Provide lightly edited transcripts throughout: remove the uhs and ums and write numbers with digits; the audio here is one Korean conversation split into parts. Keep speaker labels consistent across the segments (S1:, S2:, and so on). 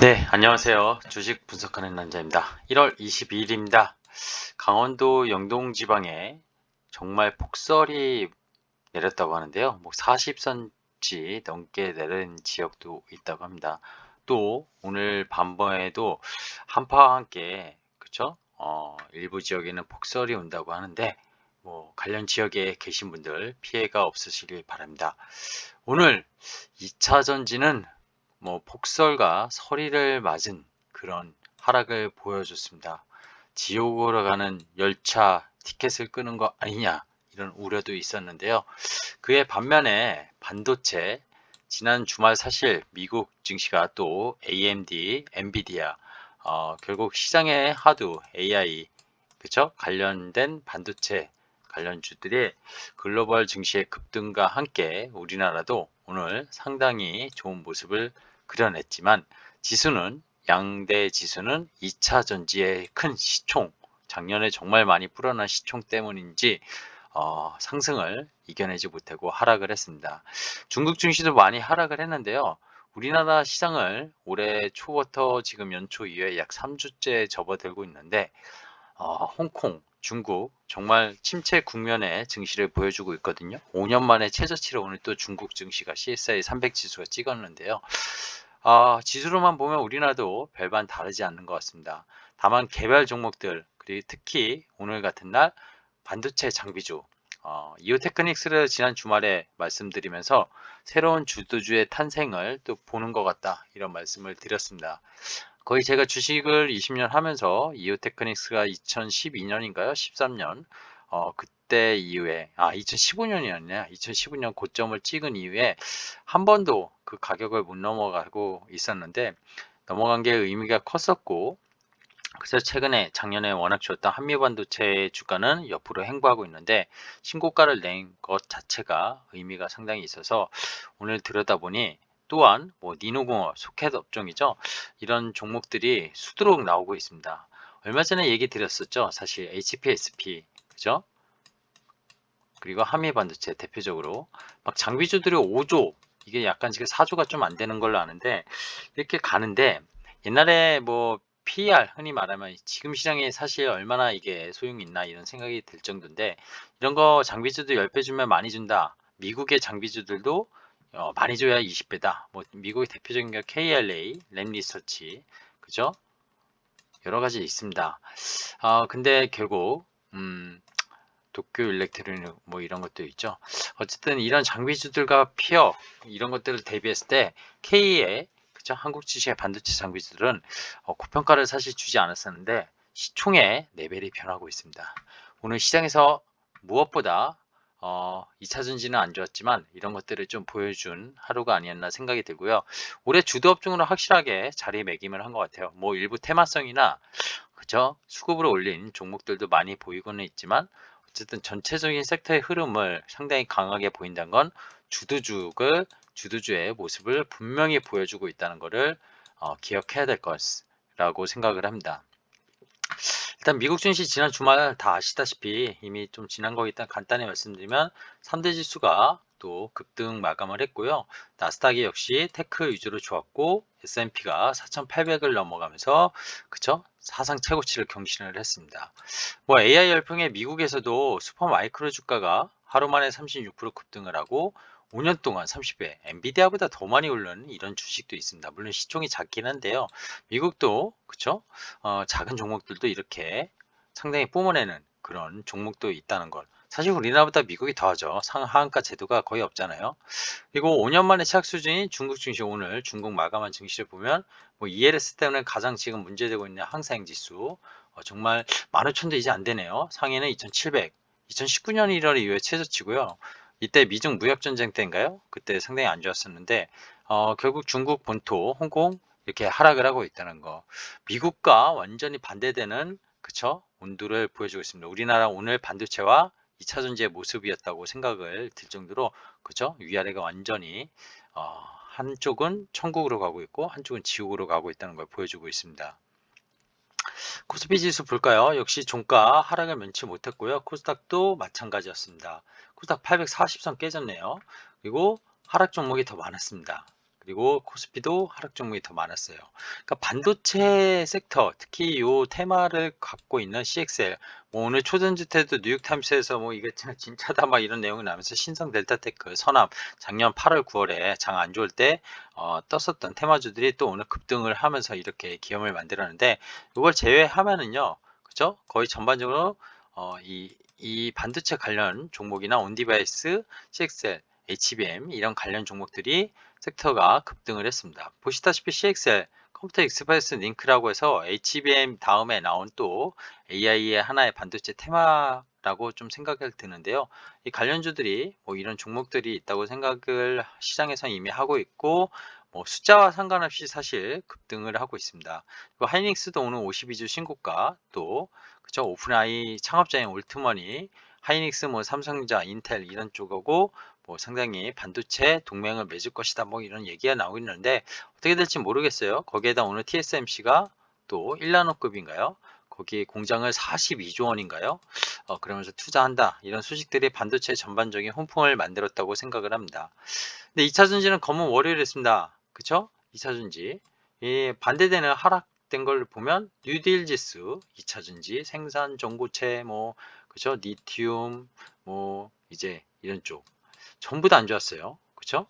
S1: 네, 안녕하세요. 주식 분석하는 남자입니다. 1월 22일입니다. 강원도 영동 지방에 정말 폭설이 내렸다고 하는데요. 뭐 40cm 넘게 내린 지역도 있다고 합니다. 또 오늘 밤에도 한파와 함께 그쵸? 일부 지역에는 폭설이 온다고 하는데 뭐 관련 지역에 계신 분들 피해가 없으시길 바랍니다. 오늘 2차 전지는 뭐 폭설과 서리를 맞은 그런 하락을 보여줬습니다. 지옥으로 가는 열차 티켓을 끄는 거 아니냐 이런 우려도 있었는데요. 그의 반면에 반도체 지난 주말 사실 미국 증시가 또 AMD, 엔비디아 결국 시장의 하도 AI 그쵸? 관련된 반도체 관련주들의 글로벌 증시의 급등과 함께 우리나라도 오늘 상당히 좋은 모습을 그려냈지만 지수는 양대 지수는 2차 전지의 큰 시총 작년에 정말 많이 불어난 시총 때문인지 상승을 이겨내지 못하고 하락을 했습니다. 중국 증시도 많이 하락을 했는데요. 우리나라 시장을 올해 초부터 지금 연초 이후에 약 3주째 접어들고 있는데 홍콩, 중국 정말 침체 국면의 증시를 보여주고 있거든요. 5년 만에 최저치를 오늘 또 중국 증시가 CSI 300 지수가 찍었는데요. 지수로만 보면 우리나라도 별반 다르지 않는 것 같습니다. 다만 개별 종목들 그리고 특히 오늘 같은 날 반도체 장비주 이오테크닉스를 지난 주말에 말씀드리면서 새로운 주도주의 탄생을 또 보는 것 같다 이런 말씀을 드렸습니다. 거의 제가 주식을 20년 하면서 이오테크닉스가 2012년인가요? 13년 그때 이후에 2015년이었네요. 2015년 고점을 찍은 이후에 한 번도 그 가격을 못 넘어가고 있었는데 넘어간 게 의미가 컸었고 그래서 최근에 작년에 워낙 좋았던 한미반도체 주가는 옆으로 횡보하고 있는데 신고가를 낸 것 자체가 의미가 상당히 있어서 오늘 들여다보니 또한 뭐 니노공업, 소켓 업종이죠. 이런 종목들이 수두룩 나오고 있습니다. 얼마 전에 얘기 드렸었죠. 사실 HPSP 그죠? 그리고 한미반도체 대표적으로 막 장비주들이 5조 이게 약간 지금 4조가 좀 안 되는 걸로 아는데 이렇게 가는데 옛날에 뭐 PER 흔히 말하면 지금 시장에 사실 얼마나 이게 소용이 있나 이런 생각이 들 정도인데 이런 거 장비주도 10배 주면 많이 준다. 미국의 장비주들도 많이 줘야 20배다. 뭐 미국의 대표적인 게 KLA, 램리서치 그죠? 여러 가지 있습니다. 근데 결국 도쿄 일렉트로닉 뭐 이런 것도 있죠. 어쨌든 이런 장비주들과 피어 이런 것들을 대비했을 때 K의 그죠? 한국 지식의 반도체 장비주들은 고평가를 사실 주지 않았었는데 시총의 레벨이 변하고 있습니다. 오늘 시장에서 무엇보다 2차 전지는 안 좋았지만 이런 것들을 좀 보여준 하루가 아니었나 생각이 들고요. 올해 주도 업종으로 확실하게 자리매김을 한 것 같아요. 뭐 일부 테마성이나 그죠? 수급으로 올린 종목들도 많이 보이고는 있지만 어쨌든 전체적인 섹터의 흐름을 상당히 강하게 보인다는 건 주도주의 모습을 분명히 보여주고 있다는 것을 기억해야 될 것이라고 생각을 합니다. 일단 미국 증시 지난 주말 다 아시다시피 이미 좀 지난 거 일단 간단히 말씀드리면 3대 지수가 또 급등 마감을 했고요. 나스닥이 역시 테크 위주로 좋았고 S&P가 4,800을 넘어가면서 그쵸? 사상 최고치를 경신을 했습니다. 뭐 AI 열풍에 미국에서도 슈퍼마이크로 주가가 하루 만에 36% 급등을 하고 5년 동안 30배, 엔비디아보다 더 많이 오르는 이런 주식도 있습니다. 물론 시총이 작긴 한데요. 미국도 그쵸? 작은 종목들도 이렇게 상당히 뿜어내는 그런 종목도 있다는 걸. 사실 우리나라보다 미국이 더하죠. 상하한가 제도가 거의 없잖아요. 그리고 5년 만에 최악 수준인 중국 증시 오늘 중국 마감한 증시를 보면 뭐 ELS 때문에 가장 지금 문제되고 있는 항사행 지수 정말 15,000도 이제 안 되네요. 상해는 2,700. 2019년 1월 이후에 최저치고요. 이때 미중 무역 전쟁 때인가요? 그때 상당히 안 좋았었는데 결국 중국 본토 홍콩 이렇게 하락을 하고 있다는 거. 미국과 완전히 반대되는 그쵸? 온도를 보여주고 있습니다. 우리나라 오늘 반도체와 2차 전지의 모습이었다고 생각을 들 정도로 그죠? 위아래가 완전히 한쪽은 천국으로 가고 있고 한쪽은 지옥으로 가고 있다는 걸 보여주고 있습니다. 코스피 지수 볼까요? 역시 종가 하락을 면치 못했고요. 코스닥도 마찬가지였습니다. 코스닥 840선 깨졌네요. 그리고 하락 종목이 더 많았습니다. 그리고 코스피도 하락 종목이 더 많았어요. 그러니까 반도체 섹터, 특히 요 테마를 갖고 있는 CXL, 뭐 오늘 초전지 때도 뉴욕타임스에서 뭐 이게 진짜다 막 이런 내용이 나면서 신성 델타테크, 선암, 작년 8월, 9월에 장 안 좋을 때 떴었던 테마주들이 또 오늘 급등을 하면서 이렇게 기염을 만들었는데, 이걸 제외하면은요, 그죠? 거의 전반적으로 이 반도체 관련 종목이나 온디바이스, CXL, HBM 이런 관련 종목들이 섹터가 급등을 했습니다. 보시다시피 CXL 컴퓨터 익스프레스 링크라고 해서 HBM 다음에 나온 또 AI의 하나의 반도체 테마라고 좀 생각이 드는데요. 이 관련주들이 뭐 이런 종목들이 있다고 생각을 시장에서 이미 하고 있고, 뭐 숫자와 상관없이 사실 급등을 하고 있습니다. 그리고 하이닉스도 오늘 52주 신고가, 또 그쵸, 오픈AI 창업자인 올트머니, 하이닉스, 뭐 삼성전자, 인텔 이런 쪽하고 뭐 상당히 반도체 동맹을 맺을 것이다, 뭐 이런 얘기가 나오고 있는데 어떻게 될지 모르겠어요. 거기에다 오늘 TSMC가 또 1나노급인가요? 거기 공장을 42조 원인가요? 그러면서 투자한다, 이런 소식들이 반도체 전반적인 훈풍을 만들었다고 생각을 합니다. 근데 2차전지는 검은 월요일 했습니다. 그쵸? 2차전지 이 반대되는 하락된 걸 보면 뉴딜 지수, 2차전지, 생산 전고체, 뭐 그죠? 리튬, 뭐 이제 이런 쪽 전부 다 안 좋았어요. 그쵸?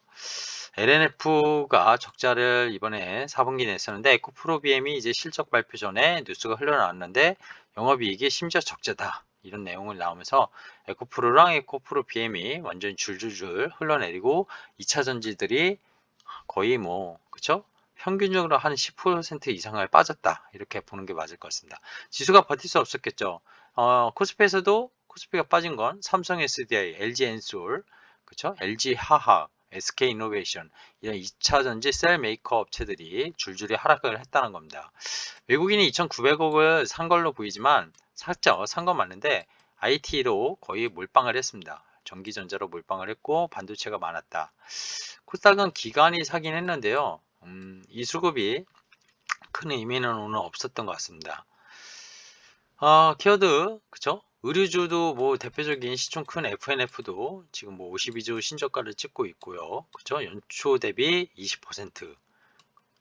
S1: LNF가 적자를 이번에 4분기 냈었는데, 에코프로비엠이 이제 실적 발표 전에 뉴스가 흘러나왔는데 영업이익이 심지어 적자다, 이런 내용을 나오면서 에코프로랑 에코프로비엠이 완전히 줄줄줄 흘러내리고 2차 전지들이 거의 뭐 그쵸? 평균적으로 한 10% 이상을 빠졌다, 이렇게 보는 게 맞을 것 같습니다. 지수가 버틸 수 없었겠죠. 코스피에서도 코스피가 빠진 건 삼성 SDI, LG 엔솔, 그쵸? LG 하학, SK 이노베이션 이런 2차 전지 셀 메이커 업체들이 줄줄이 하락을 했다는 겁니다. 외국인이 2,900억을 산 걸로 보이지만 샀죠. 산 건 맞는데 IT로 거의 몰빵을 했습니다. 전기전자로 몰빵을 했고 반도체가 많았다. 코스닥은 기관이 사긴 했는데요. 이 수급이 큰 의미는 오늘 없었던 것 같습니다. 키워드, 그쵸? 의류주도 뭐 대표적인 시총 큰 FNF도 지금 뭐 52주 신저가를 찍고 있고요. 그쵸? 연초 대비 20%.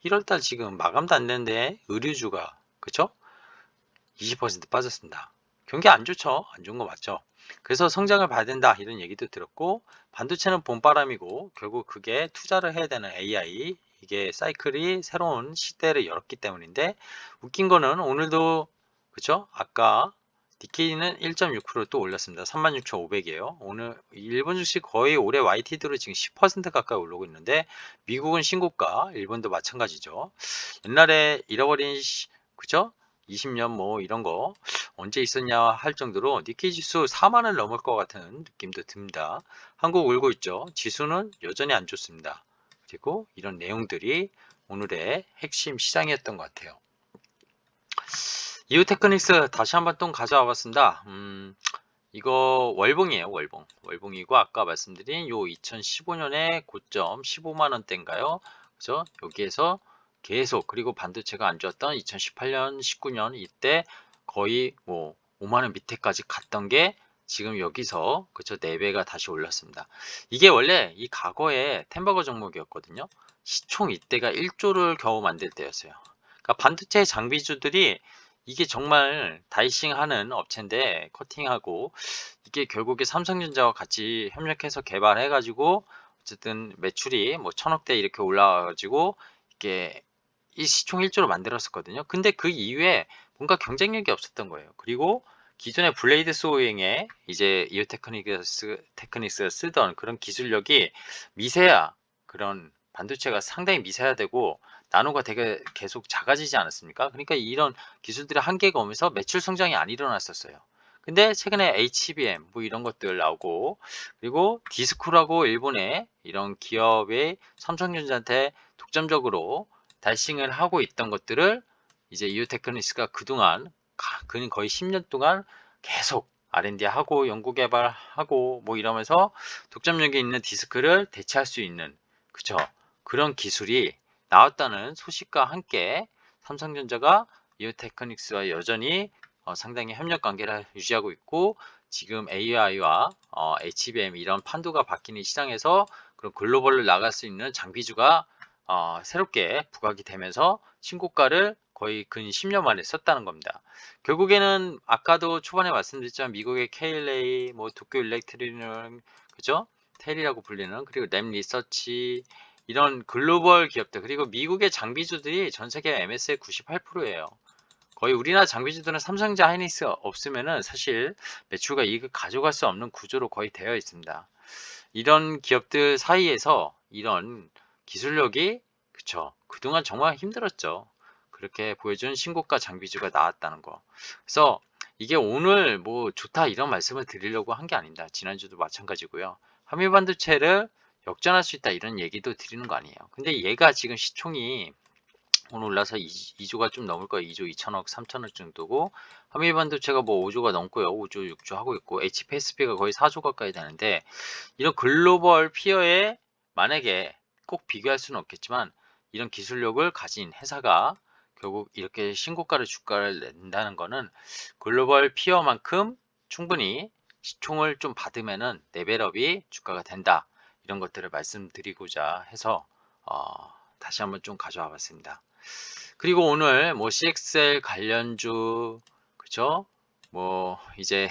S1: 1월달 지금 마감도 안 됐는데 의류주가, 그쵸? 20% 빠졌습니다. 경기 안 좋죠? 안 좋은 거 맞죠? 그래서 성장을 봐야 된다, 이런 얘기도 들었고, 반도체는 봄바람이고 결국 그게 투자를 해야 되는 AI, 이게 사이클이 새로운 시대를 열었기 때문인데, 웃긴 거는 오늘도 그쵸? 아까 니케이는 1.6%또 올랐습니다. 36,500이에요. 오늘 일본 주식 거의 올해 YTD로 지금 10% 가까이 오르고 있는데, 미국은 신고가, 일본도 마찬가지죠. 옛날에 잃어버린 그죠? 20년 뭐 이런 거 언제 있었냐 할 정도로 니케이 지수 4만을 넘을 것 같은 느낌도 듭니다. 한국 울고 있죠. 지수는 여전히 안 좋습니다. 그리고 이런 내용들이 오늘의 핵심 시장이었던 것 같아요. 이오테크닉스 다시 한번 또 가져와 봤습니다. 이거 월봉이에요. 월봉이고 아까 말씀드린 요 2015년에 고점 15만 원대인가요? 그죠? 여기에서 계속, 그리고 반도체가 안 좋았던 2018년, 19년 이때 거의 뭐 5만 원 밑에까지 갔던 게 지금 여기서 그쵸, 4배가 다시 올랐습니다. 이게 원래 이 과거에 템버거 종목이었거든요. 시총 이때가 1조를 겨우 만들 때였어요. 그러니까 반도체 장비주들이 이게 정말 다이싱 하는 업체인데, 커팅하고 이게 결국에 삼성전자와 같이 협력해서 개발해 가지고 어쨌든 매출이 뭐 1000억대 이렇게 올라와 가지고 이게 이 시총 1조로 만들었었거든요. 근데 그 이후에 뭔가 경쟁력이 없었던 거예요. 그리고 기존의 블레이드 소잉에 이제 테크닉스가 쓰던 그런 기술력이 미세화, 그런 반도체가 상당히 미세화되고 나노가 되게 계속 작아지지 않았습니까? 그러니까 이런 기술들의 한계가 오면서 매출 성장이 안 일어났었어요. 근데 최근에 HBM 뭐 이런 것들 나오고, 그리고 디스코라고 일본의 이런 기업의 삼성전자한테 독점적으로 달싱을 하고 있던 것들을 이제 이오테크니스가 그동안 거의 10년 동안 계속 R&D 하고 연구개발하고 뭐 이러면서 독점력이 있는 디스크를 대체할 수 있는, 그쵸, 그런 기술이 나왔다는 소식과 함께 삼성전자가 이오테크닉스와 여전히 상당히 협력 관계를 유지하고 있고, 지금 AI와 HBM 이런 판도가 바뀌는 시장에서 그런 글로벌로 나갈 수 있는 장비주가 새롭게 부각이 되면서 신고가를 거의 근 10년 만에 썼다는 겁니다. 결국에는 아까도 초반에 말씀드렸지만 미국의 KLA, 뭐 도쿄 일렉트릭은 그죠? 텔이라고 불리는 그리고 램 리서치 이런 글로벌 기업들 그리고 미국의 장비주들이 전 세계 MS의 98%예요. 거의 우리나라 장비주들은 삼성전자 하이닉스가 없으면은 사실 매출과 이익을 가져갈 수 없는 구조로 거의 되어 있습니다. 이런 기업들 사이에서 이런 기술력이 그쵸 그동안 정말 힘들었죠. 그렇게 보여준 신고가 장비주가 나왔다는 거. 그래서 이게 오늘 뭐 좋다 이런 말씀을 드리려고 한 게 아닙니다. 지난주도 마찬가지고요. 한미반도체를 역전할 수 있다 이런 얘기도 드리는 거 아니에요. 근데 얘가 지금 시총이 오늘 올라서 2조가 좀 넘을 거예요. 2조 2천억, 3천억 정도고 한미반도체가 뭐 5조가 넘고요. 5조, 6조 하고 있고 HPSP가 거의 4조 가까이 되는데 이런 글로벌 피어에 만약에 꼭 비교할 수는 없겠지만 이런 기술력을 가진 회사가 결국 이렇게 신고가를 주가를 낸다는 거는 글로벌 피어만큼 충분히 시총을 좀 받으면은 레벨업이 주가가 된다. 이런 것들을 말씀드리고자 해서 다시 한번 좀 가져와 봤습니다. 그리고 오늘 뭐 CXL 관련주 그죠? 뭐 이제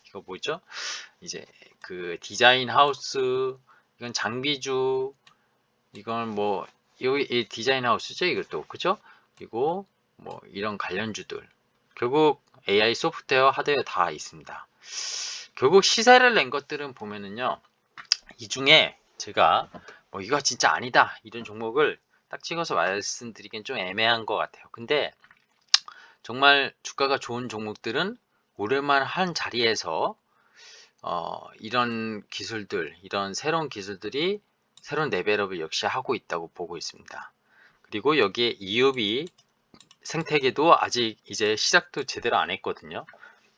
S1: 이거 뭐죠? 이제 그 디자인 하우스 이건 장비주 이건 뭐 여기 이 디자인 하우스죠 이것도 그죠? 그리고 뭐 이런 관련주들 결국 AI 소프트웨어 하드웨어 다 있습니다. 결국 시세를 낸 것들은 보면은요 이 중에 제가 뭐 이거 진짜 아니다 이런 종목을 딱 찍어서 말씀드리기엔 좀 애매한 것 같아요. 근데 정말 주가가 좋은 종목들은 오를만 한 자리에서 이런 기술들, 이런 새로운 기술들이 새로운 레벨업을 역시 하고 있다고 보고 있습니다. 그리고 여기에 EUV 생태계도 아직 이제 시작도 제대로 안 했거든요.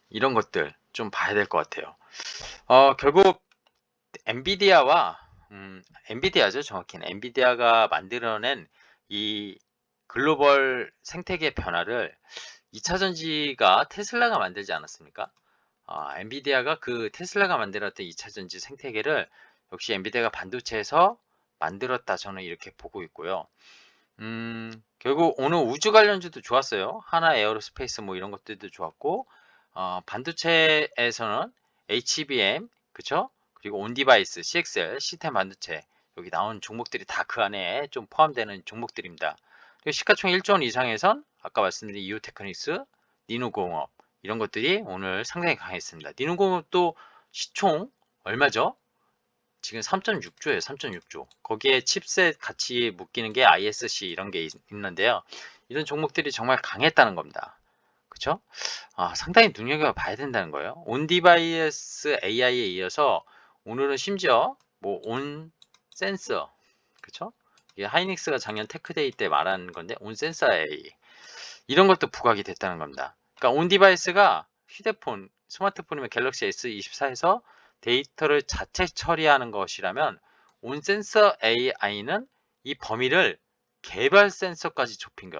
S1: 이런 것들 좀 봐야 될 것 같아요. 결국 엔비디아와 엔비디아죠 정확히는 엔비디아가 만들어낸 이 글로벌 생태계 변화를 2차전지가 테슬라가 만들지 않았습니까? 엔비디아가 그 테슬라가 만들었던 2차전지 생태계를 역시 엔비디아가 반도체에서 만들었다 저는 이렇게 보고 있고요. 결국 오늘 우주 관련주도 좋았어요. 하나 에어로스페이스 뭐 이런 것들도 좋았고 반도체에서는 HBM 그쵸? 그리고 온디바이스, CXL, 시스템 반도체 여기 나온 종목들이 다 그 안에 좀 포함되는 종목들입니다. 그리고 시가총 1조 원 이상에선 아까 말씀드린 이오테크닉스, 니누공업 이런 것들이 오늘 상당히 강했습니다. 니누공업도 시총 얼마죠? 지금 3.6조예요. 3.6조. 거기에 칩셋 같이 묶이는 게 ISC 이런 게 있는데요. 이런 종목들이 정말 강했다는 겁니다. 그쵸? 상당히 눈여겨봐야 된다는 거예요. 온디바이스 AI에 이어서 오늘은 심지어 뭐 온센서 그쵸? 이게 하이닉스가 작년 테크데이 때 말한 건데 온센서 AI 이런 것도 부각이 됐다는 겁니다. 그러니까 온디바이스가 휴대폰, 스마트폰이면 갤럭시 S24에서 데이터를 자체 처리하는 것이라면 온센서 AI는 이 범위를 개별 센서까지 좁힌 것.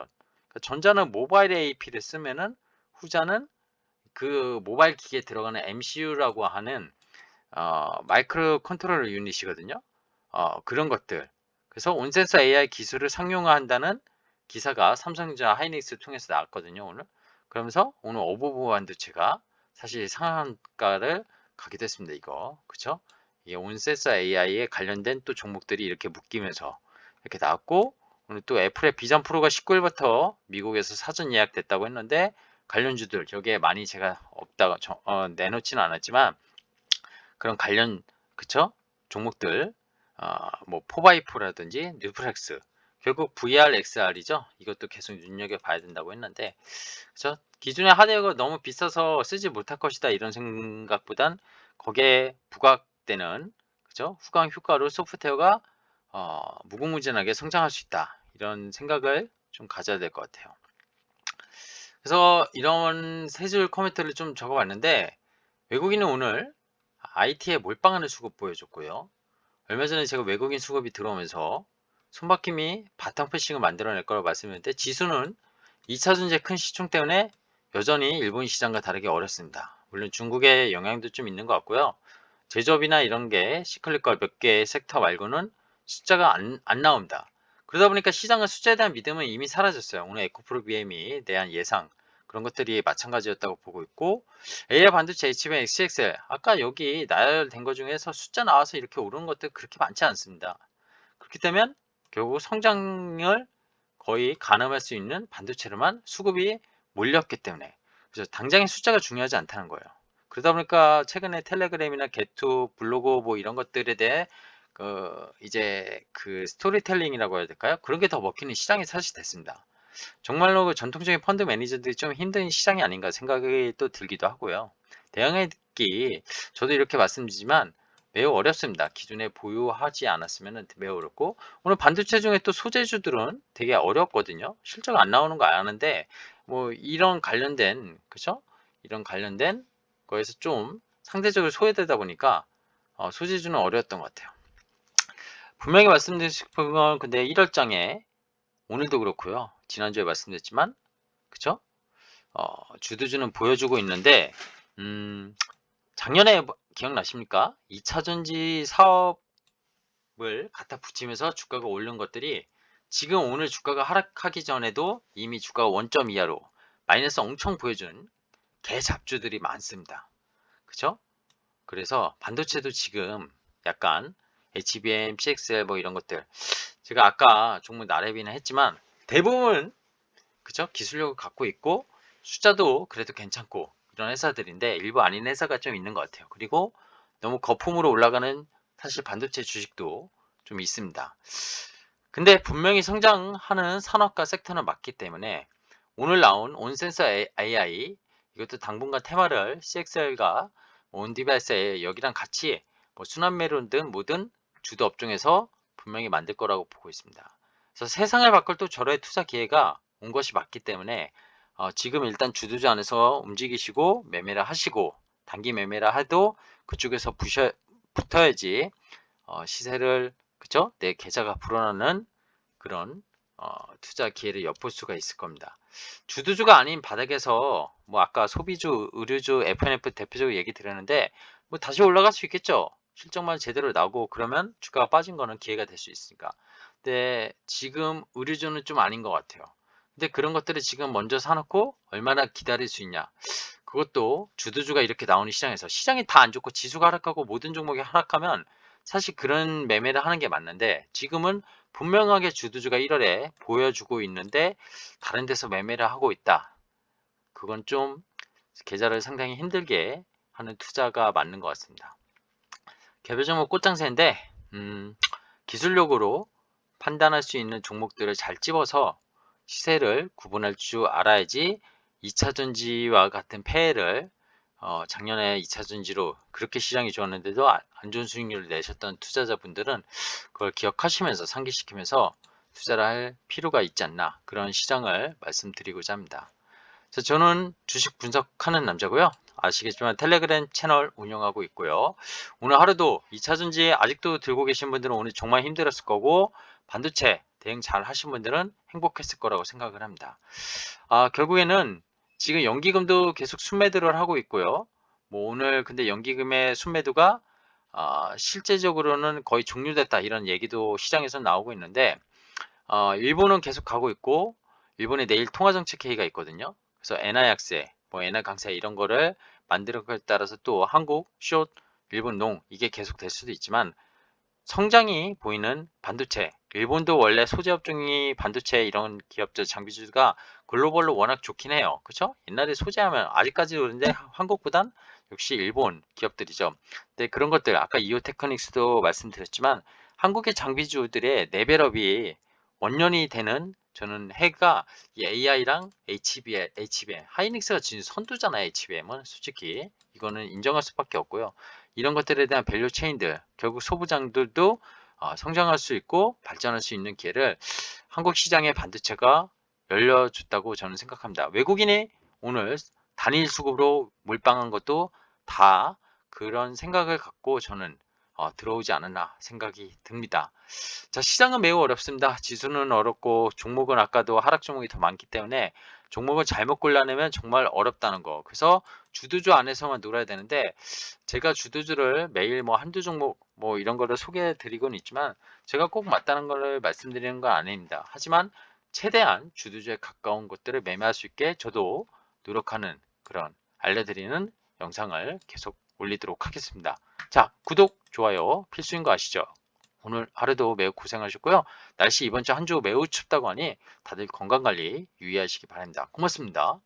S1: 그러니까 전자는 모바일 AP를 쓰면은 후자는 그 모바일 기기에 들어가는 MCU라고 하는 마이크로 컨트롤러 유닛이거든요. 그런 것들. 그래서 온센서 AI 기술을 상용화한다는 기사가 삼성전자 하이닉스 통해서 나왔거든요, 오늘. 그러면서 오늘 어부부 반도체가 사실 상한가를 가기도 했습니다, 이거. 그쵸? 이게 온센서 AI에 관련된 또 종목들이 이렇게 묶이면서 이렇게 나왔고, 오늘 또 애플의 비전 프로가 19일부터 미국에서 사전 예약됐다고 했는데, 관련주들, 여기에 많이 제가 없다가, 내놓지는 않았지만, 그런 관련, 그쵸? 종목들, 뭐, 4x4라든지, 뉴플렉스, 결국 VR, XR이죠. 이것도 계속 눈여겨봐야 된다고 했는데, 그쵸? 기존의 하드웨어가 너무 비싸서 쓰지 못할 것이다 이런 생각보단 거기에 부각되는 그죠? 후광 효과로 소프트웨어가 무궁무진하게 성장할 수 있다 이런 생각을 좀 가져야 될 것 같아요. 그래서 이런 세 줄 코멘트를 좀 적어봤는데 외국인은 오늘 IT에 몰빵하는 수급 보여줬고요. 얼마 전에 제가 외국인 수급이 들어오면서 손바뀜이 바탕 패싱을 만들어낼 거라고 말씀드렸는데 지수는 2차전지의 큰 시총 때문에 여전히 일본 시장과 다르게 어렵습니다. 물론 중국의 영향도 좀 있는 것 같고요. 제조업이나 이런 게 시클리컬 몇 개의 섹터 말고는 숫자가 안 나옵니다. 그러다 보니까 시장은 숫자에 대한 믿음은 이미 사라졌어요. 오늘 에코프로 BM에 대한 예상 그런 것들이 마찬가지였다고 보고 있고 AI 반도체 HBM XXL 아까 여기 나열된 것 중에서 숫자 나와서 이렇게 오르는 것들 그렇게 많지 않습니다. 그렇기 때문에 결국 성장을 거의 가늠할 수 있는 반도체로만 수급이 몰렸기 때문에 그래서 당장의 숫자가 중요하지 않다는 거예요. 그러다 보니까 최근에 텔레그램이나 게투, 블로그 뭐 이런 것들에 대해 이제 그 스토리텔링이라고 해야 될까요? 그런 게 더 먹히는 시장이 사실 됐습니다. 정말로 그 전통적인 펀드 매니저들이 좀 힘든 시장이 아닌가 생각이 또 들기도 하고요. 대응하기 저도 이렇게 말씀드리지만 매우 어렵습니다. 기존에 보유하지 않았으면 매우 어렵고 오늘 반도체 중에 또 소재주들은 되게 어렵거든요. 실적 안 나오는 거 아는데 뭐 이런 관련된 그죠? 이런 관련된 거에서 좀 상대적으로 소외되다 보니까 소재주는 어려웠던 것 같아요. 분명히 말씀드리고 싶은 건 근데 1월장에 오늘도 그렇고요. 지난주에 말씀드렸지만 그쵸? 주도주는 보여주고 있는데 작년에 기억나십니까? 2차전지 사업을 갖다 붙이면서 주가가 오른 것들이 지금 오늘 주가가 하락하기 전에도 이미 주가가 원점 이하로 마이너스 엄청 보여준 개잡주들이 많습니다. 그쵸? 그래서 반도체도 지금 약간 HBM, CXL 뭐 이런 것들 제가 아까 종목 나래비는 했지만 대부분 그죠? 기술력을 갖고 있고 숫자도 그래도 괜찮고 이런 회사들인데 일부 아닌 회사가 좀 있는 것 같아요. 그리고 너무 거품으로 올라가는 사실 반도체 주식도 좀 있습니다. 근데 분명히 성장하는 산업과 섹터는 맞기 때문에 오늘 나온 온센서 AI 이것도 당분간 테마를 CXL과 온디바이스 여기랑 같이 뭐 순환매론 등 모든 주도 업종에서 분명히 만들 거라고 보고 있습니다. 그래서 세상을 바꿀 또 저런 투자 기회가 온 것이 맞기 때문에 지금 일단 주도주 안에서 움직이시고 매매를 하시고 단기 매매를 해도 그쪽에서 붙어야지 시세를 그죠? 내 계좌가 불어나는 그런 투자 기회를 엿볼 수가 있을 겁니다. 주도주가 아닌 바닥에서 뭐 아까 소비주, 의류주, F&F 대표적으로 얘기 드렸는데 뭐 다시 올라갈 수 있겠죠. 실적만 제대로 나오고 그러면 주가가 빠진 거는 기회가 될 수 있으니까. 근데 지금 의류주는 좀 아닌 것 같아요. 근데 그런 것들을 지금 먼저 사놓고 얼마나 기다릴 수 있냐. 그것도 주도주가 이렇게 나오는 시장에서 시장이 다 안 좋고 지수가 하락하고 모든 종목이 하락하면 사실 그런 매매를 하는 게 맞는데 지금은 분명하게 주도주가 1월에 보여주고 있는데 다른 데서 매매를 하고 있다. 그건 좀 계좌를 상당히 힘들게 하는 투자가 맞는 것 같습니다. 개별 종목 꽃장새인데 기술력으로 판단할 수 있는 종목들을 잘 집어서 시세를 구분할 줄 알아야지 2차전지와 같은 폐해를 작년에 2차전지로 그렇게 시장이 좋았는데도 안 좋은 수익률을 내셨던 투자자분들은 그걸 기억하시면서 상기시키면서 투자를 할 필요가 있지 않나 그런 시장을 말씀드리고자 합니다. 그래서 저는 주식 분석하는 남자고요. 아시겠지만 텔레그램 채널 운영하고 있고요. 오늘 하루도 2차전지 아직도 들고 계신 분들은 오늘 정말 힘들었을 거고 반도체 대응 잘 하신 분들은 행복했을 거라고 생각을 합니다. 결국에는 지금 연기금도 계속 순매도를 하고 있고요. 뭐 오늘 근데 연기금의 순매도가 실제적으로는 거의 종료됐다 이런 얘기도 시장에서 나오고 있는데 일본은 계속 가고 있고 일본에 내일 통화정책 회의가 있거든요. 그래서 엔화 약세, 뭐 엔화 강세 이런 거를 만드는 것에 따라서 또 한국, 숏, 일본 농 이게 계속 될 수도 있지만 성장이 보이는 반도체, 일본도 원래 소재 업종이 반도체 이런 기업들 장비주가 글로벌로 워낙 좋긴 해요. 그렇죠? 옛날에 소재하면 아직까지도 그런데 한국보단 역시 일본 기업들이죠. 근데 그런 것들 아까 이오테크닉스도 말씀드렸지만 한국의 장비주들의 레벨업이 원년이 되는 저는 해가 AI랑 HBM, 하이닉스가 진짜 선두잖아요. HBM은 솔직히 이거는 인정할 수밖에 없고요. 이런 것들에 대한 밸류 체인들 결국 소부장들도 성장할 수 있고 발전할 수 있는 기회를 한국 시장의 반도체가 열려줬다고 저는 생각합니다. 외국인이 오늘 단일 수급으로 몰빵한 것도 다 그런 생각을 갖고 저는 들어오지 않았나 생각이 듭니다. 자, 시장은 매우 어렵습니다. 지수는 어렵고 종목은 아까도 하락 종목이 더 많기 때문에 종목을 잘못 골라내면 정말 어렵다는 거. 그래서 주도주 안에서만 놀아야 되는데 제가 주도주를 매일 뭐 한두 종목 뭐 이런 거를 소개해 드리고는 있지만 제가 꼭 맞다는 거를 말씀드리는 건 아닙니다. 하지만 최대한 주도주에 가까운 것들을 매매할 수 있게 저도 노력하는 그런 알려드리는 영상을 계속 올리도록 하겠습니다. 자, 구독, 좋아요 필수인 거 아시죠? 오늘 하루도 매우 고생하셨고요. 날씨 이번 주 한 주 매우 춥다고 하니 다들 건강관리 유의하시기 바랍니다. 고맙습니다.